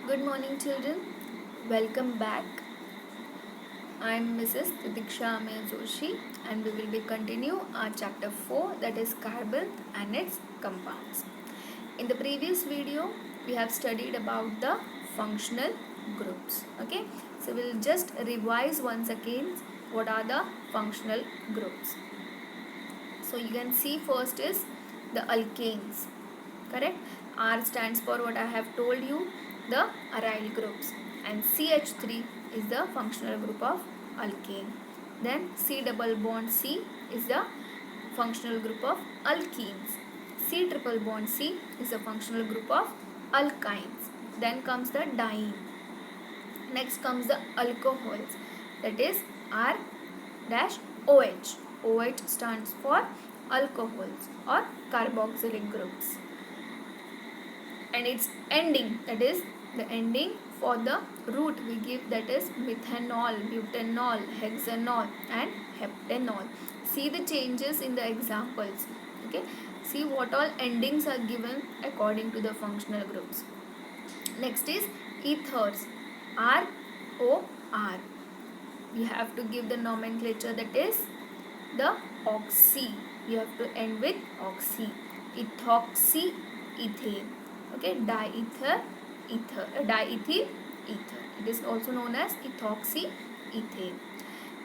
Good morning, children. Welcome back. I am Mrs. Tidiksha Ameya Joshi, and we will be continue our chapter 4, that is carbon and its compounds. In the previous video, we have studied about the functional groups. Okay, so we'll just revise once again what are the functional groups. So you can see first is the alkanes. Correct. R stands for what I have told you, the aryl groups, and CH3 is the functional group of alkane. Then C double bond C is the functional group of alkenes. C triple bond C is the functional group of alkynes. Then comes the diene. Next comes the alcohols, that is R dash OH. OH stands for alcohols or carboxylic groups. And its ending, that is the ending for the root we give, that is methanol, butanol, hexanol and heptanol. See the changes in the examples. Okay, see what all endings are given according to the functional groups. Next is ethers, ROR. We have to give the nomenclature, that is the oxy. You have to end with oxy. Ethoxy, ethane. Okay, diethyl ether. It is also known as ethoxy ethane.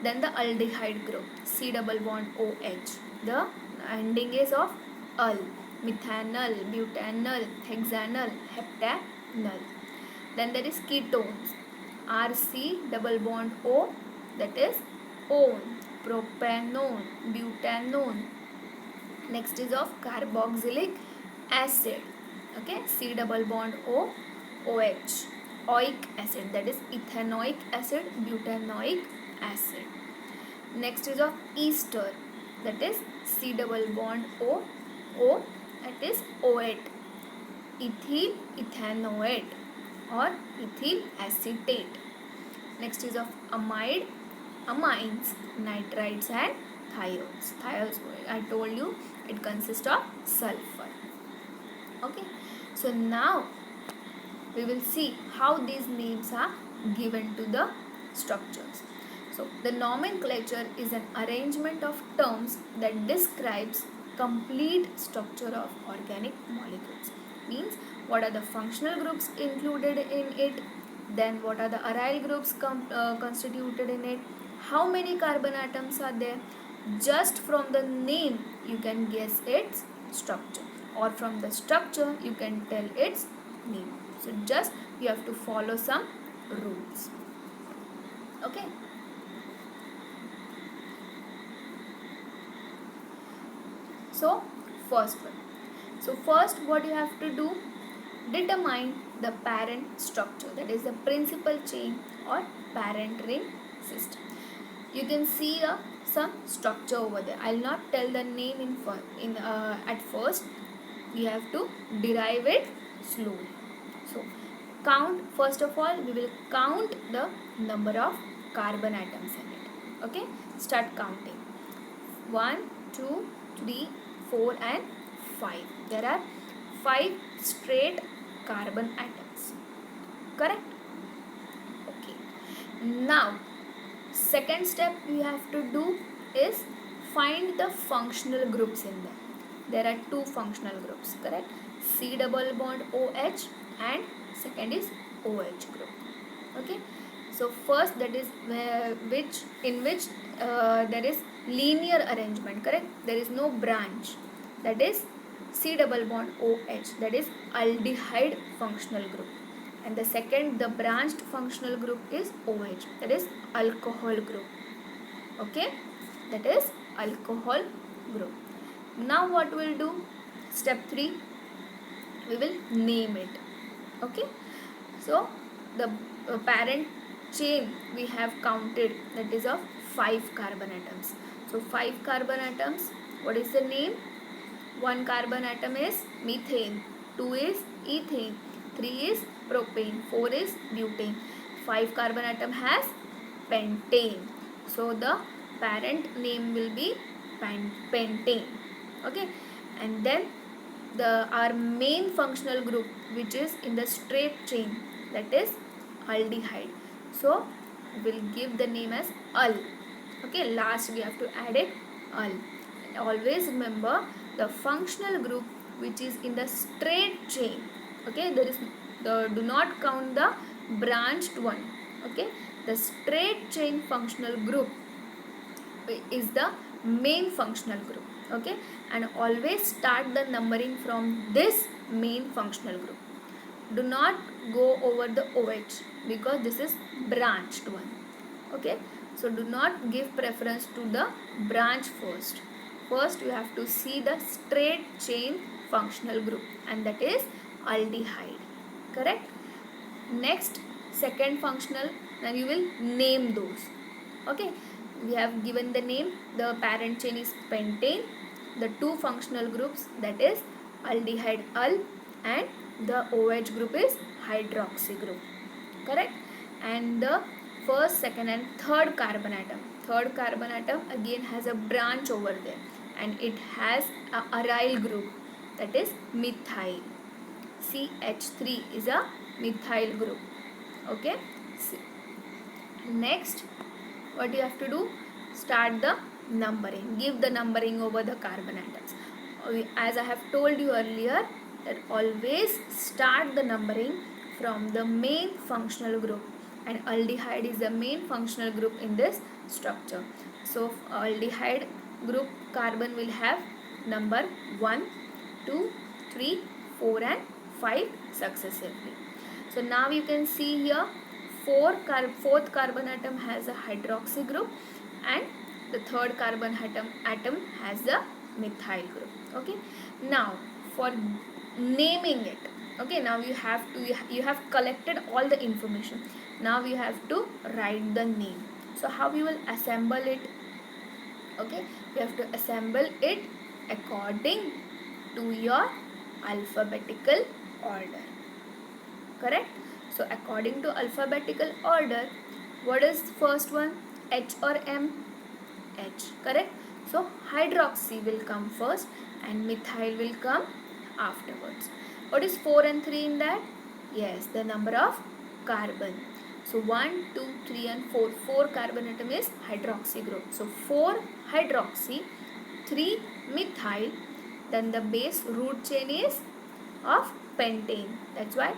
Then the aldehyde group, C double bond OH. The ending is of al. Methanol, butanol, hexanol, heptanol. Then there is ketones, RC double bond O, that is one. Propanone, butanone. Next is of carboxylic acid. Okay, C double bond O, OH. Oic acid, that is ethanoic acid, butanoic acid. Next is of ester, that is C double bond O, that is OAte. Ethyl ethanoate or ethyl acetate. Next is of amide, amines, nitrites and thiols. Thiols, I told you, it consists of sulfur. Okay, so now we will see how these names are given to the structures. So the nomenclature is an arrangement of terms that describes complete structure of organic molecules. Means what are the functional groups included in it, then what are the aryl groups constituted in it, how many carbon atoms are there. Just from the name you can guess its structure, or from the structure you can tell its name. So just you have to follow some rules. Okay. So first one. So first what you have to do, determine the parent structure, that is the principal chain or parent ring system. You can see some structure over there. I'll not tell the name at first. We have to derive it slowly. So count, first of all we will count the number of carbon atoms in it. Okay, start counting. 1, 2, 3, 4 and 5. There are 5 straight carbon atoms. Correct? Okay. Now second step we have to do is find the functional groups in them. There are 2 functional groups, correct? C double bond OH and second is OH group. Okay, so first, that is in which there is linear arrangement, correct? There is no branch, that is C double bond OH, that is aldehyde functional group. And the second, the branched functional group is OH, that is alcohol group. Okay, that is alcohol group. Now what we'll do, step 3, we will name it. Okay, so the parent chain we have counted, that is of 5 carbon atoms. So 5 carbon atoms, what is the name? 1 carbon atom is methane, 2 is ethane, 3 is propane, 4 is butane. 5 carbon atom has pentane. So the parent name will be pentane. Okay, and then our main functional group, which is in the straight chain, that is aldehyde. So we'll give the name as al. Okay, last we have to add it al. And always remember the functional group which is in the straight chain. Okay, there is do not count the branched one. Okay, the straight chain functional group is the main functional group. Okay, and always start the numbering from this main functional group. Do not go over the OH because this is branched one. Okay, so do not give preference to the branch first. First you have to see the straight chain functional group, and that is aldehyde. Correct? Next, second functional, then you will name those. Okay, we have given the name. The parent chain is pentane. The two functional groups, that is aldehyde al, and the OH group is hydroxy group. Correct? And the first, second and third carbon atom. Third carbon atom again has a branch over there, and it has a aryl group, that is methyl. CH3 is a methyl group. Okay. Next, what you have to do? Start the numbering. Give the numbering over the carbon atoms. As I have told you earlier, that always start the numbering from the main functional group, and aldehyde is the main functional group in this structure. So aldehyde group carbon will have number 1, 2, 3, 4 and 5 successively. So now you can see here fourth carbon atom has a hydroxy group, and the third carbon atom has the methyl group. Okay, now for naming it. Okay, now you have collected all the information. Now you have to write the name. So how you will assemble it? Okay, you have to assemble it according to your alphabetical order. Correct? So according to alphabetical order, what is first one? H or M? H. Correct? So hydroxy will come first and methyl will come afterwards. What is 4 and 3 in that? Yes, the number of carbon. So 1, 2, 3 and 4. 4 carbon atom is hydroxy group. So 4 hydroxy, 3 methyl. Then the base root chain is of pentane. That's why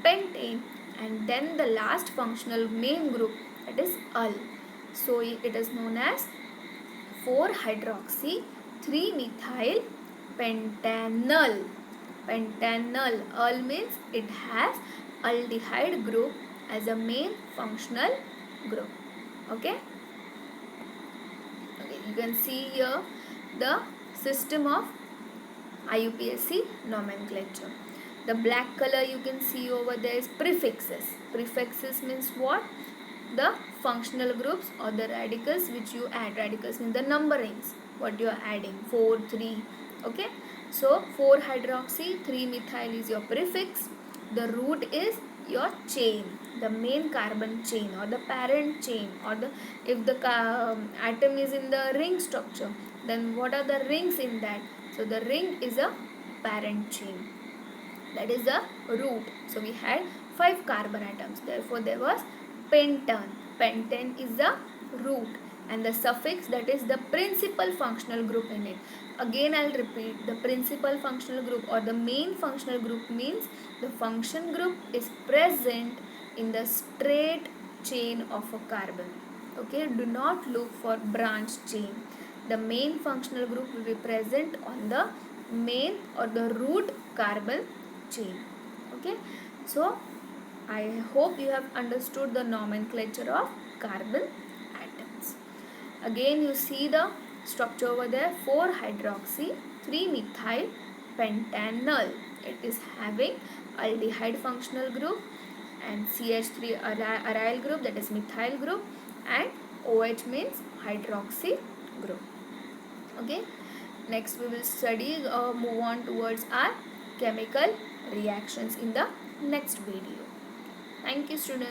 pentane. And then the last functional main group, that is al. So it is known as 4 hydroxy, 3 methyl pentanal. Pentanal. Al means it has aldehyde group as a main functional group. Okay. Okay, you can see here the system of IUPAC nomenclature. The black color you can see over there is prefixes. Prefixes means what? The functional groups or the radicals which you add. Radicals means the numberings, what you are adding. 4, 3. Okay. So 4 hydroxy, 3 methyl is your prefix. The root is your chain, the main carbon chain or the parent chain, or if the atom is in the ring structure, then what are the rings in that? So the ring is a parent chain. That is the root. So we had 5 carbon atoms. Therefore there was pentane. Pentane is the root, and the suffix, that is the principal functional group in it. Again I'll repeat, the principal functional group or the main functional group means the function group is present in the straight chain of a carbon. Okay, do not look for branch chain. The main functional group will be present on the main or the root carbon chain. Okay, so I hope you have understood the nomenclature of carbon atoms. Again you see the structure over there, 4 hydroxy, 3 methyl pentanal. It is having aldehyde functional group and CH3 aryl group, that is methyl group, and OH means hydroxy group. Okay, next we will study move on towards our chemical reactions in the next video. Thank you, students.